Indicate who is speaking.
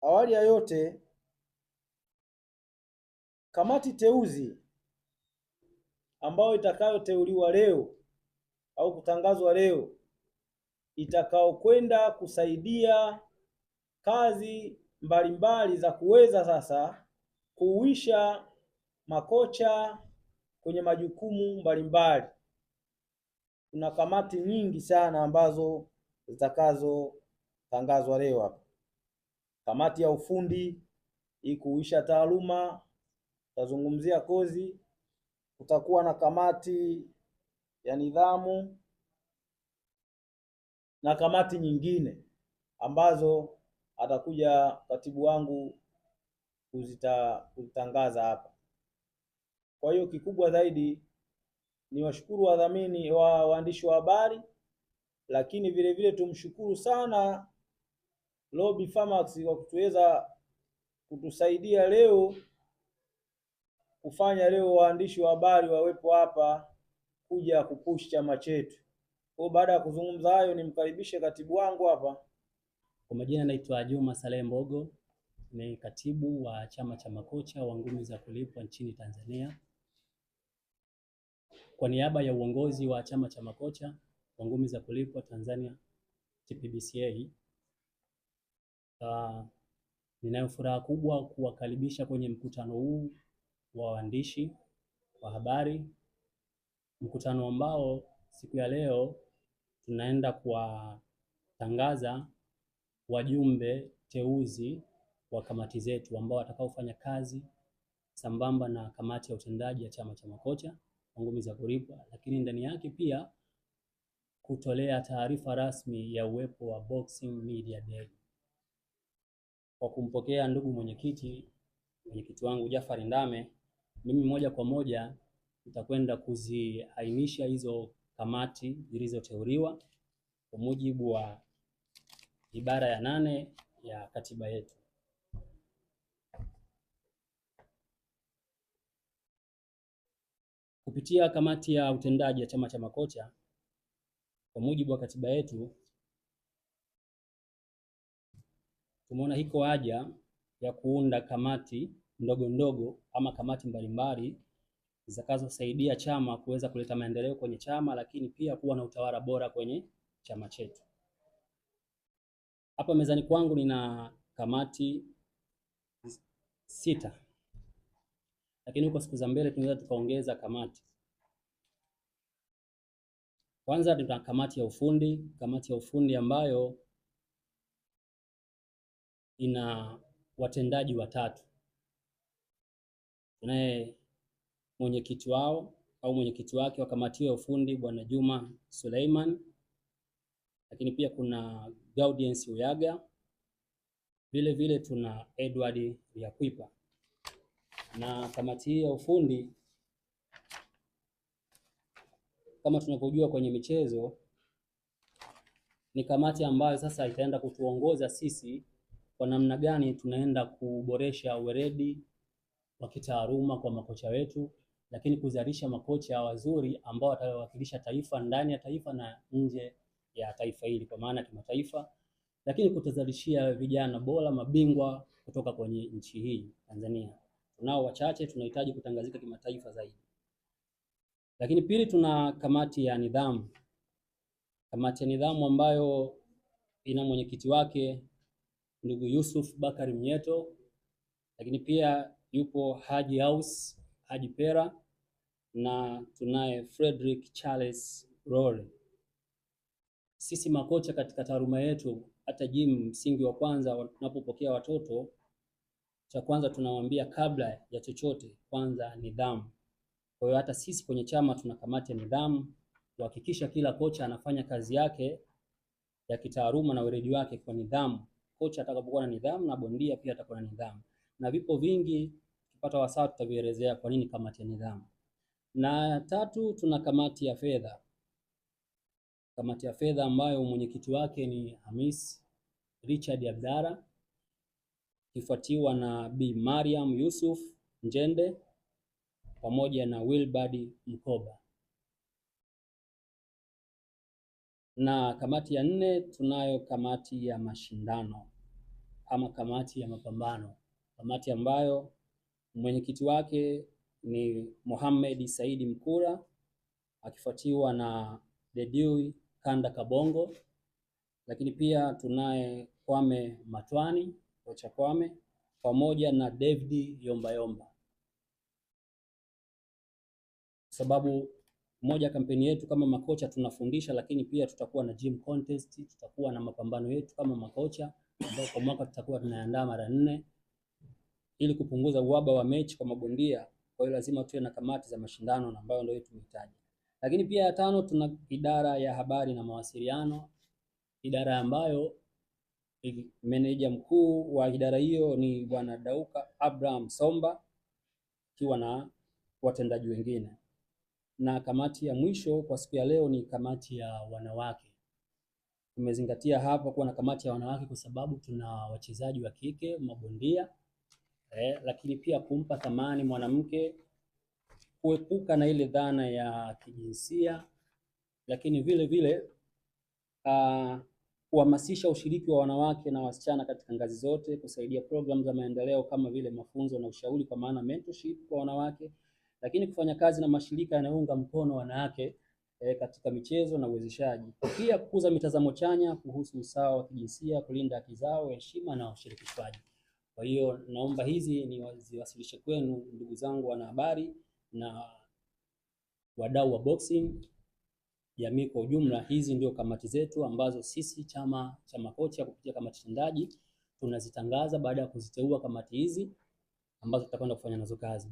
Speaker 1: Awali ya yote, kamati teuzi ambayo itakayoteuliwa leo au kutangazwa leo itakaokwenda kusaidia kazi mbalimbali za kuweza sasa kuuisha makocha kwenye majukumu mbalimbali. Kuna kamati nyingi sana ambazo zitakazotangazwa leo hapa. Kamati ya ufundi hii kuuisha taaluma, tutazungumzia kozi. Kutakuwa na kamati ya nidhamu na kamati nyingine ambazo atakuja katibu wangu kuzitangaza hapa. Kwa hiyo kikubwa zaidi ni washukuru wadhamini wa waandishi wa habari, lakini vile vile tumshukuru sana Lobby Pharmax kwa kutuweza kutusaidia leo kufanya leo waandishi wa habari wawepo hapa kuja kupush chama chetu. Kwa baada ya kuzungumza hayo, nimkaribishe katibu wangu hapa.
Speaker 2: Kwa majina naitwa Juma Saleh Mbogo, ni katibu wa chama cha makocha wa ngumi za kulipwa nchini Tanzania. Kwa niaba ya uongozi wa chama cha makocha wa ngumi za kulipwa Tanzania TPBCA, ninayo furaha kubwa kuwakaribisha kwenye mkutano huu wa waandishi wa habari, mkutano ambao siku ya leo tunaenda kuwatangaza wajumbe teuzi wa kamati zetu ambao watakaofanya kazi sambamba na kamati ya utendaji ya chama cha makocha wa ngumi za kulipwa, lakini ndani yake pia kutolea taarifa rasmi ya uwepo wa Boxing Media Day. Kwa kumpokea ndugu mwenyekiti wangu Jafari Ndame, mimi moja kwa moja nitakwenda kuziainisha hizo kamati zilizoteuliwa kwa mujibu wa ibara ya 8 ya katiba yetu. Kupitia kamati ya utendaji ya chama cha makocha, kwa mujibu wa katiba yetu, tumeona hiko haja ya kuunda kamati ndogo ndogo ama kamati mbalimbali zitakazosaidia chama kuweza kuleta maendeleo kwenye chama, lakini pia kuwa na utawala bora kwenye chama chetu. Hapa mezani kwangu nina kamati 6, lakini huko siku za mbele tunaweza tukaongeza kamati. Kwanza tuna kamati ya ufundi, kamati ya ufundi ambayo ina watendaji 3. Tunaye mwenyekiti wao au mwenyekiti wake wa kamati ya ufundi Bwana Juma Suleiman, lakini pia kuna Gaudience Uyaga, vile vile tuna Edward Yakwipa. Na kamati hii ya ufundi, kama tunavyojua kwenye michezo, ni kamati ambayo sasa itaenda kutuongoza sisi kwa namna gani tunaenda kuboresha weledi wa kitaaluma kwa makocha wetu, lakini kuzalisha makocha wazuri ambao watawakilisha taifa ndani ya taifa na nje ya taifa hili, kwa maana kimataifa, lakini kutuzalishia vijana bora mabingwa kutoka kwenye nchi hii Tanzania. Tunao wachache, tunahitaji kutangazika kimataifa zaidi. Lakini pili, tuna kamati ya nidhamu. Kamati ya nidhamu ambayo ina mwenyekiti wake ndugu Yusuf Bakari Mnyeto, lakini pia yupo Haji Haji Pera na tunaye Frederick Charles Rory. Sisi makocha katika taaluma yetu, hata gym, msingi wa kwanza tunapopokea watoto, cha kwanza tunawaambia kabla ya chochote kwanza nidhamu. Kwa hiyo hata sisi kwenye chama tuna kamati ya nidhamu kuhakikisha kila kocha anafanya kazi yake ya kitaaluma na weledi wake kwa nidhamu. Kocha atakapokuwa na nidhamu na bondia pia atakuwa na nidhamu. Na vipo vingi, tukipata wasaa tutavielezea kwa nini kamati ya nidhamu. Na 3, tuna kamati ya fedha. Kamati ya fedha ambayo mwenyekiti wake ni Hamis Richard Abdara, kifuatiwa na Bi Mariam Yusuf Njende pamoja na Wilbard Mkoba. Na kamati ya 4 tunayo kamati ya mashindano ama kamati ya mapambano, kamati ambayo mwenyekiti wake ni Mohamed Saidi Mkura akifuatiwa na Dediui Kanda Kabongo, lakini pia tunaye Kwame Matwani, kocha Kwame, pamoja na David Yombayomba. Sababu moja kampeni yetu kama makocha tunafundisha, lakini pia tutakuwa na gym contest, tutakuwa na mapambano yetu kama makocha ambao kwa mwaka tutakuwa tunaandaa mara 4 ili kupunguza uhaba wa mechi kwa mabondia. Kwa hiyo lazima tuwe na kamati za mashindano ambayo ndio tunahitaji. Lakini pia ya 5 tuna idara ya habari na mawasiliano, idara ambayo meneja mkuu wa idara hiyo ni Bwana Dauka Abraham Somba akiwa na watendaji wengine. Na kamati ya mwisho kwa siku ya leo ni kamati ya wanawake. Tumezingatia hapa kuwa na kamati ya wanawake kwa sababu tuna wachezaji wa kike mabondia, lakini pia kumpa thamani mwanamke, kuepuka na ile dhana ya kijinsia, lakini vile vile kuhamasisha ushiriki wa wanawake na wasichana katika ngazi zote, kusaidia programu za maendeleo kama vile mafunzo na ushauri kwa maana mentorship kwa wanawake, lakini kufanya kazi na mashirika yanayounga mkono wanawake katika michezo na uwezeshaji. Pia kukuza mitazamo chanya kuhusu usawa wa kijinsia, kulinda haki zao, heshima na ushirikishwaji. Kwa hiyo naomba hizi niwasilishe kwenu ndugu zangu wanahabari na wadau wa boxing, jamii kwa ujumla. Hizi ndio kamati zetu ambazo sisi chama cha makocha kupitia kamati tendaji tunazitangaza baada ya kuziteua kamati hizi ambazo tutakwenda kufanya nazo kazi.